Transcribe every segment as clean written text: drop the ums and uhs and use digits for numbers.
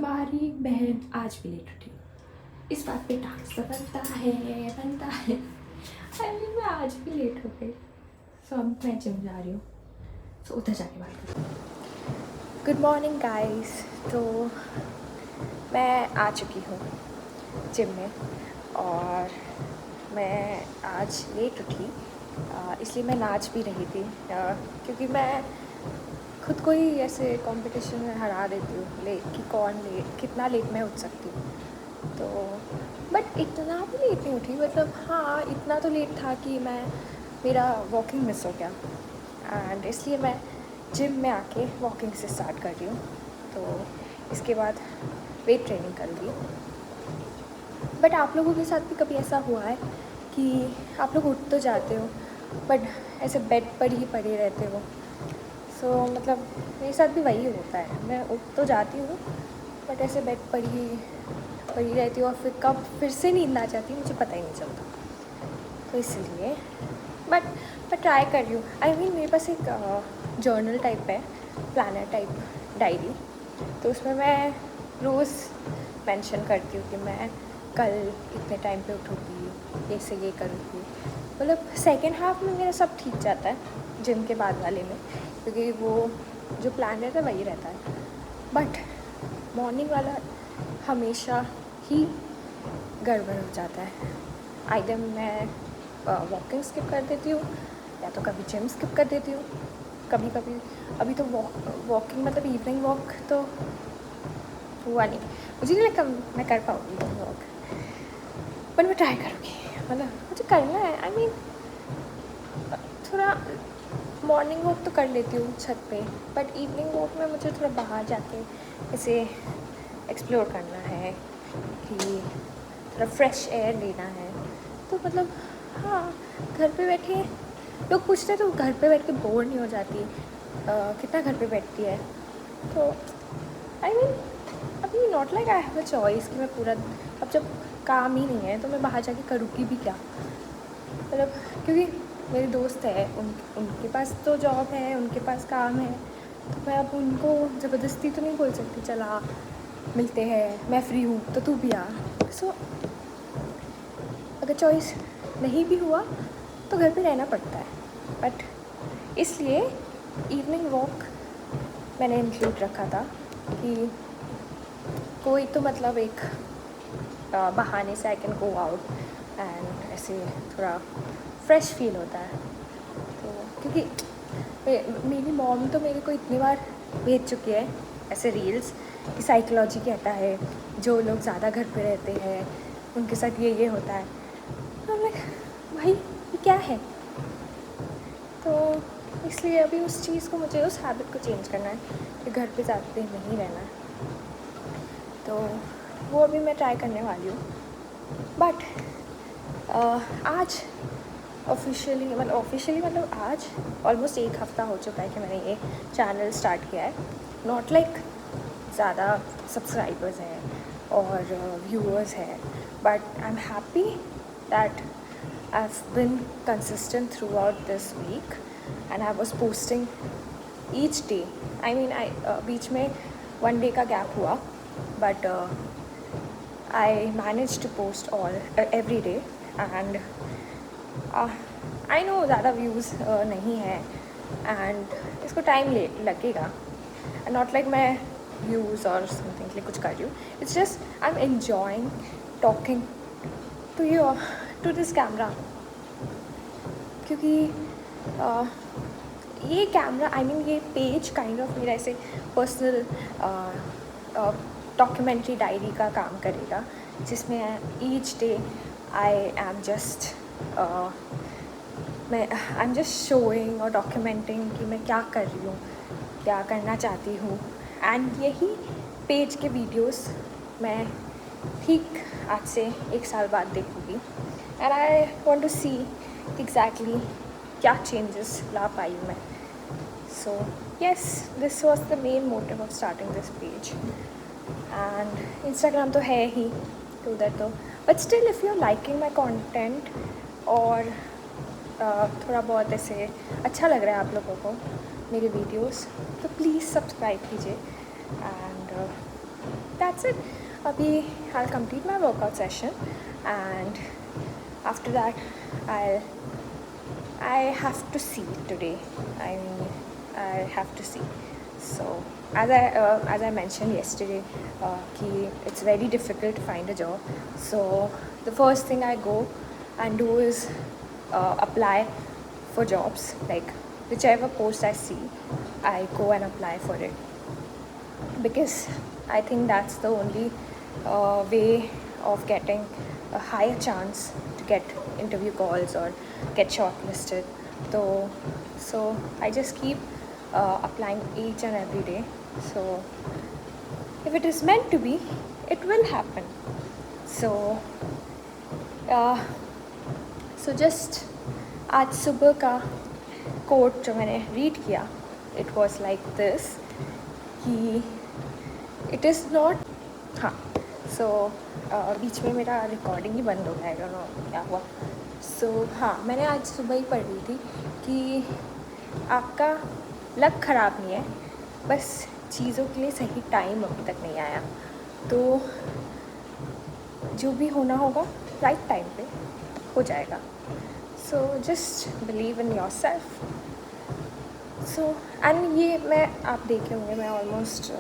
तुम्हारी बहन आज भी लेट उठी। इस बात पे टास्क तो बनता है। अरे मैं आज भी लेट हो गई। सो अब मैं जिम जा रही हूँ, सो उधर जाके बात करती हूँ। Good morning guys. तो मैं आ चुकी हूँ जिम में और मैं आज लेट उठी, इसलिए मैं नाच भी रही थी, क्योंकि मैं खुद को ही ऐसे कंपटीशन में हरा देती हूँ कि कौन लेट कितना लेट मैं उठ सकती हूँ। तो बट इतना भी लेट नहीं उठी, मतलब हाँ इतना तो लेट था कि मेरा वॉकिंग मिस हो गया एंड इसलिए मैं जिम में आके वॉकिंग से स्टार्ट कर रही हूँ। तो इसके बाद वेट ट्रेनिंग कर ली। बट आप लोगों के साथ भी कभी ऐसा हुआ है कि आप लोग उठ तो जाते हो बट ऐसे बेड पर ही पड़े रहते हो? सो मतलब मेरे साथ भी वही होता है, मैं उठ तो जाती हूँ बट ऐसे बेड पर ही पड़ी रहती हूँ और फिर कब फिर से नींद आ जाती है मुझे पता ही नहीं चलता। तो इसलिए बट मैं ट्राई कर रही हूँ। मेरे पास एक जर्नल टाइप है, प्लानर टाइप डायरी, तो उसमें मैं रोज़ मेंशन करती हूँ कि मैं कल इतने टाइम पे उठूँगी, ये करूँगी। मतलब सेकेंड हाफ में मेरा सब ठीक जाता है जिम के बाद वाले में, क्योंकि वो जो प्लान रहता है वही रहता है। बट मॉर्निंग वाला हमेशा ही गड़बड़ हो जाता है। आइदर मैं वॉकिंग स्किप कर देती हूँ या तो कभी जिम स्किप कर देती हूँ। कभी कभी अभी तो वॉकिंग मतलब इवनिंग वॉक तो हुआ नहीं, मुझे नहीं लगता मैं कर पाऊँगी इवनिंग वॉक, पर मैं ट्राई करूँगी। मतलब मुझे करना है। थोड़ा मॉर्निंग वॉक तो कर लेती हूँ छत पे, बट इवनिंग वॉक में मुझे थोड़ा बाहर जाके ऐसे एक्सप्लोर करना है कि थोड़ा फ्रेश एयर लेना है। तो मतलब हाँ, घर पे बैठे लोग पूछते हैं तो घर पे बैठ के बोर नहीं हो जाती? कितना घर पे बैठती है? तो अभी not like I have a choice कि मैं पूरा अब जब काम ही नहीं है तो मैं बाहर जाके करूँगी भी क्या? मतलब क्योंकि मेरे दोस्त है उनके पास तो जॉब है, उनके पास काम है, तो मैं अब उनको ज़बरदस्ती तो नहीं बोल सकती चला मिलते हैं, मैं फ्री हूँ तो तू भी आ। सो अगर चॉइस नहीं भी हुआ तो घर पे रहना पड़ता है। बट इसलिए इवनिंग वॉक मैंने इंक्लूड रखा था कि कोई तो मतलब एक बहाने से I can go out and ऐसे थोड़ा फ्रेश फील होता है। तो क्योंकि मेरी मॉम तो मेरे को इतनी बार भेज चुकी है ऐसे रील्स कि साइकोलॉजी कहता है जो लोग ज़्यादा घर पे रहते हैं उनके साथ ये होता है। तो मैं भाई ये क्या है? तो इसलिए अभी उस चीज़ को मुझे उस हैबिट को चेंज करना है कि घर पे ज़्यादा देर नहीं रहना है। तो वो अभी मैं ट्राई करने वाली हूँ। बट आज ऑफिशियली मतलब आज ऑलमोस्ट एक हफ़्ता हो चुका है कि मैंने ये चैनल स्टार्ट किया है। नॉट लाइक ज़्यादा सब्सक्राइबर्स हैं और व्यूअर्स हैं, but I am happy that I've been consistent throughout this week and I was posting each day. बीच में 1 day का गैप हुआ, but I managed to post every day and I know ज़्यादा views नहीं है and इसको time लगेगा। Not like मैं views और समथिंग के लिए कुछ कर रही हूँ, it's just I am enjoying talking to this camera, क्योंकि ये कैमरा ये पेज काइंड ऑफ मेरा ऐसे पर्सनल डॉक्यूमेंट्री डायरी का काम करेगा, जिसमें each day I am just showing और डॉक्यूमेंटिंग कि मैं क्या कर रही हूँ, क्या करना चाहती हूँ। एंड यही पेज के वीडियोस मैं ठीक आज से 1 साल बाद देखूँगी and I want to see exactly क्या चेंजेस ला पाई हूँ मैं। So yes, this was the main motive of starting this page. And Instagram तो है ही तो उधर तो, but still if you are liking my content और थोड़ा बहुत ऐसे अच्छा लग रहा है आप लोगों को मेरे वीडियोस, तो प्लीज़ सब्सक्राइब कीजिए and that's it. Abhi I'll complete my workout session, and after that I have to see today. I mean, I have to see. So as I mentioned yesterday, कि it's very difficult to find a job. So the first thing I go and do is apply for jobs. Like whichever post I see, I go and apply for it, because I think that's the only way of getting a higher chance to get interview calls or get shortlisted. So I just keep applying each and every day. So if it is meant to be, it will happen. So just आज सुबह का coat जो मैंने read किया, it was like this कि it is not, हाँ, सो बीच में मेरा रिकॉर्डिंग ही बंद हो गया, आई डोंट नो क्या हुआ. सो हाँ, मैंने आज सुबह ही पढ़ रही थी कि आपका लक ख़राब नहीं है, बस चीज़ों के लिए सही टाइम अभी तक नहीं आया. तो जो भी होना होगा राइट टाइम पे हो जाएगा. So just believe in your self. So and ये मैं, आप देखे होंगे, मैं ऑलमोस्ट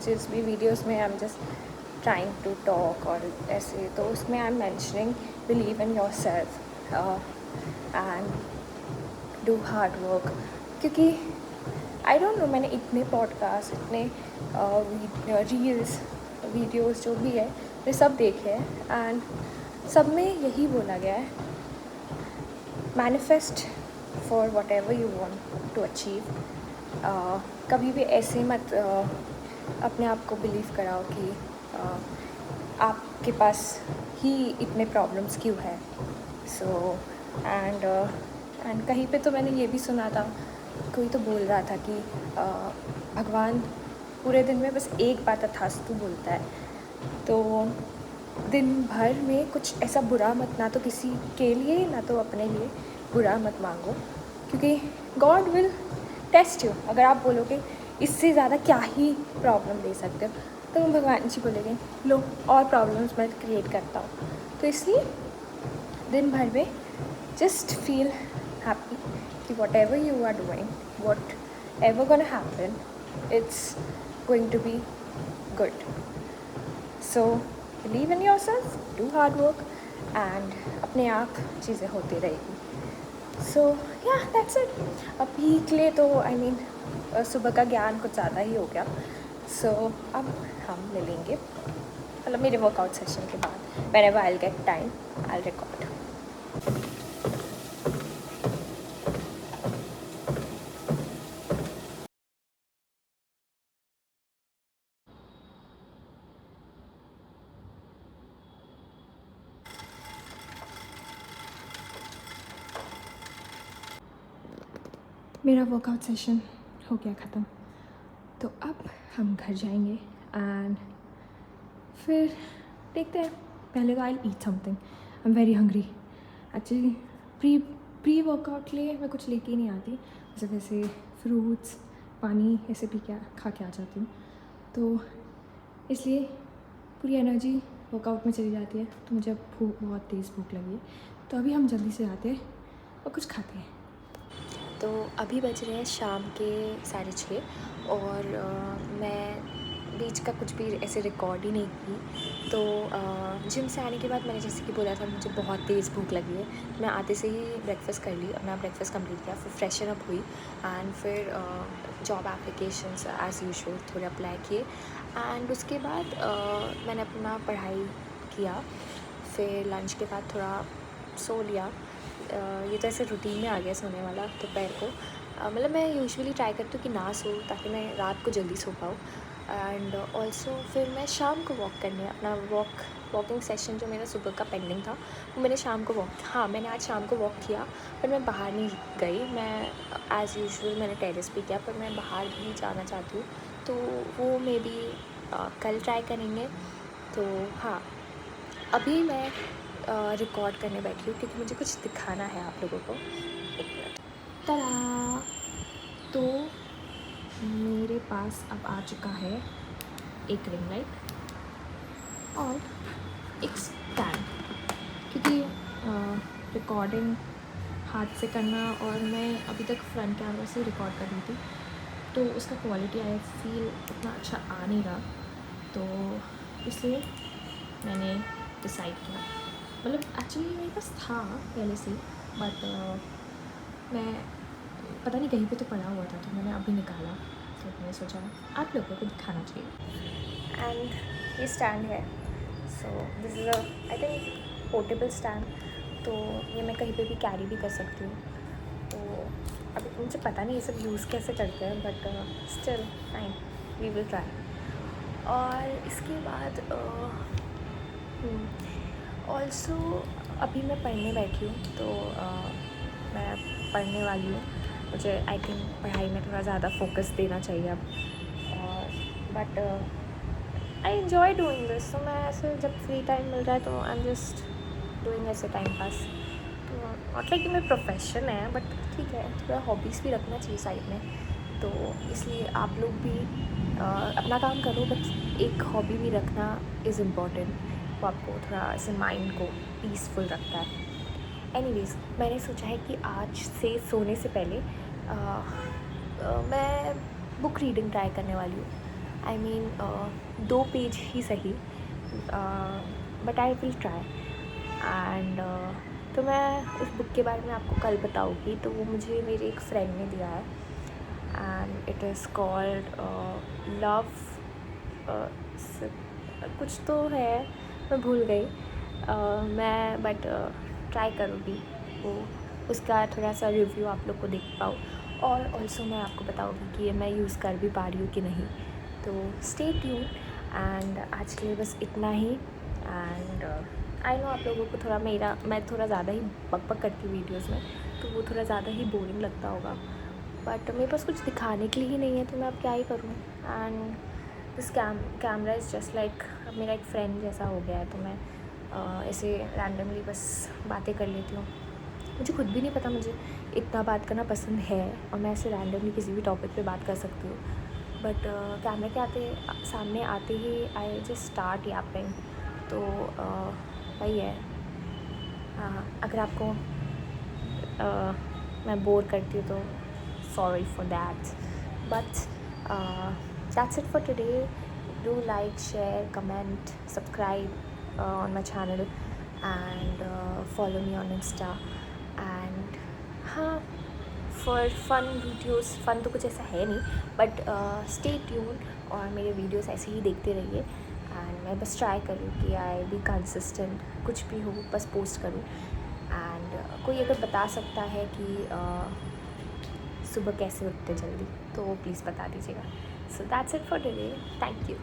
जिस भी वीडियोस में I am just trying to talk और ऐसे, तो उसमें I am mentioning believe in yourself and do hard work. क्योंकि आई डोंट नो, मैंने इतने पॉडकास्ट, इतने रील्स, वीडियोस जो भी है, ये सब देखे हैं, एंड सब में यही बोला गया है, manifest for whatever you want to achieve. कभी भी ऐसे मत अपने आप को बिलीव कराओ कि आपके पास ही इतने प्रॉब्लम्स क्यों है. सो एंड कहीं पे तो मैंने ये भी सुना था, कोई तो बोल रहा था कि भगवान पूरे दिन में बस एक बार तथास्तु बोलता है. तो दिन भर में कुछ ऐसा बुरा मत, ना तो किसी के लिए ना तो अपने लिए बुरा मत मांगो, क्योंकि गॉड विल टेस्ट यू. अगर आप बोलोगे इससे ज़्यादा क्या ही प्रॉब्लम दे सकते हो, तो भगवान जी बोलेंगे लो और प्रॉब्लम्स मैं क्रिएट करता हूँ. तो इसलिए दिन भर में जस्ट फील हैप्पी कि whatever you are doing, whatever gonna happen, it's going to be good. So believe in yourself, do hard work, and अपने आप चीज़ें होती रहेगी. सो या दैट्स इट. अभी के लिए तो आई मीन सुबह का ज्ञान कुछ ज़्यादा ही हो गया. सो अब हम मिलेंगे, मतलब मेरे वर्कआउट सेशन के बाद. whenever I'll get time, I'll record. मेरा वर्कआउट सेशन हो गया ख़त्म. तो अब हम घर जाएंगे एंड फिर देखते हैं. पहले तो I eat something, I am very hungry. Actually pre workout के लिए मैं कुछ लेके ही नहीं आती, वैसे फ्रूट्स, पानी ऐसे पी के खा के आ जाती हूँ. तो इसलिए पूरी एनर्जी वर्कआउट में चली जाती है. तो मुझे अब बहुत तेज़ भूख लगी है, तो अभी हम जल्दी से जाते हैं और कुछ खाते हैं. तो अभी बज रहे हैं शाम के 6:30 और मैं बीच का कुछ भी ऐसे रिकॉर्ड ही नहीं की. तो जिम से आने के बाद मैंने जैसे कि बोला था, मुझे बहुत तेज़ भूख लगी है. मैं आते से ही ब्रेकफास्ट कर ली, अपना ब्रेकफास्ट कंप्लीट किया, फिर फ्रेशन अप हुई एंड फिर जॉब एप्लीकेशंस एज़ यूजुअल थोड़े अप्लाई किए. एंड उसके बाद मैंने अपना पढ़ाई किया. फिर लंच के बाद थोड़ा सो लिया. ये तो ऐसे रूटीन में आ गया सोने वाला दोपहर को. मतलब मैं यूजुअली ट्राई करती हूँ कि ना सो, ताकि मैं रात को जल्दी सो पाऊँ. एंड ऑल्सो फिर मैं शाम को वॉक करने, अपना वॉकिंग सेशन जो मेरा सुबह का पेंडिंग था, वो मैंने शाम को मैंने आज शाम को वॉक किया, पर मैं बाहर नहीं गई. मैं एज़ यूजुअल मैंने टेरेस पे किया, पर मैं बाहर भी जाना चाहती हूँ, तो वो मे बी कल ट्राई करेंगे. तो हाँ, अभी मैं रिकॉर्ड करने बैठी हूँ क्योंकि मुझे कुछ दिखाना है आप लोगों को. एक मिनट. तो मेरे पास अब आ चुका है एक रिंग लाइट और एक स्टैंड, क्योंकि रिकॉर्डिंग हाथ से करना और मैं अभी तक फ्रंट कैमरा से रिकॉर्ड कर रही थी, तो उसका क्वालिटी आई फील उतना अच्छा आ नहीं रहा, तो इसलिए मैंने डिसाइड किया, मतलब एक्चुअली मेरे पास था पहले से, बट मैं पता नहीं कहीं पे तो पड़ा हुआ था, तो मैंने अभी निकाला, तो मैंने सोचा आप लोगों को दिखाना चाहिए। एंड ये स्टैंड है, so this is I think portable stand, तो ये मैं कहीं पे भी कैरी भी कर सकती हूँ। तो अभी मुझे पता नहीं ये सब यूज़ कैसे करते हैं, but still fine, we will try. और इसके बाद ऑल्सो अभी मैं पढ़ने बैठी हूँ, तो मैं पढ़ने वाली हूँ, मुझे आई थिंक पढ़ाई में थोड़ा ज़्यादा फोकस देना चाहिए अब, और but I enjoy doing this, तो मैं ऐसे जब फ्री टाइम मिल रहा है तो आई एम जस्ट डूइंग ऐसे टाइम पास, तो नॉट लाइक कि मेरा प्रोफेशन है, बट ठीक है, थोड़ा हॉबीज़ भी रखना चाहिए साइड में, तो इसलिए आप लोग भी अपना काम करो, बट एक हॉबी भी रखना इज़ इम्पॉर्टेंट, वो आपको थोड़ा ऐसे माइंड को पीसफुल रखता है। एनीवेज़, मैंने सोचा है कि आज से सोने से पहले मैं बुक रीडिंग ट्राई करने वाली हूँ। आई मीन 2 पेज ही सही, but I will try. And तो मैं उस बुक के बारे में आपको कल बताऊँगी, तो वो मुझे मेरे एक फ्रेंड ने दिया है, and it is called love, कुछ तो है, मैं भूल गई, मैं बट ट्राई करूँगी वो उसका थोड़ा सा रिव्यू आप लोग को देख पाऊँ, और ऑल्सो मैं आपको बताऊँगी कि ये मैं यूज़ कर भी पा रही हूँ कि नहीं। तो स्टे ट्यून, एंड आज के लिए बस इतना ही। एंड आई नो आप लोगों को थोड़ा मैं थोड़ा ज़्यादा ही बक करती हूँ वीडियोज़ में, तो वो थोड़ा ज़्यादा ही बोरिंग लगता होगा, बट मेरे पास कुछ दिखाने के लिए ही नहीं है, तो मैं अब क्या ही करूँ। And this camera is just like मेरा एक फ्रेंड जैसा हो गया है, तो मैं ऐसे रैंडमली बस बातें कर लेती हूँ। मुझे खुद भी नहीं पता मुझे इतना बात करना पसंद है, और मैं ऐसे रैंडमली किसी भी टॉपिक पे बात कर सकती हूँ, बट कैमरे के सामने आते ही आई जस्ट स्टार्ट यापिंग, तो वही है। अगर आपको मैं बोर करती हूँ तो sorry for that, but that's it for today. Do like, share, comment, subscribe on my channel, and follow me on Insta, and हाँ, for fun videos, fun तो कुछ ऐसा है नहीं, बट stay tuned, और मेरे वीडियोस ऐसे ही देखते रहिए, एंड मैं बस ट्राई करूँ कि आई बी कंसिस्टेंट, कुछ भी हो बस पोस्ट करूँ। एंड कोई अगर बता सकता है कि सुबह कैसे उठते जल्दी, तो प्लीज़ बता दीजिएगा। So that's it for today. Thank you.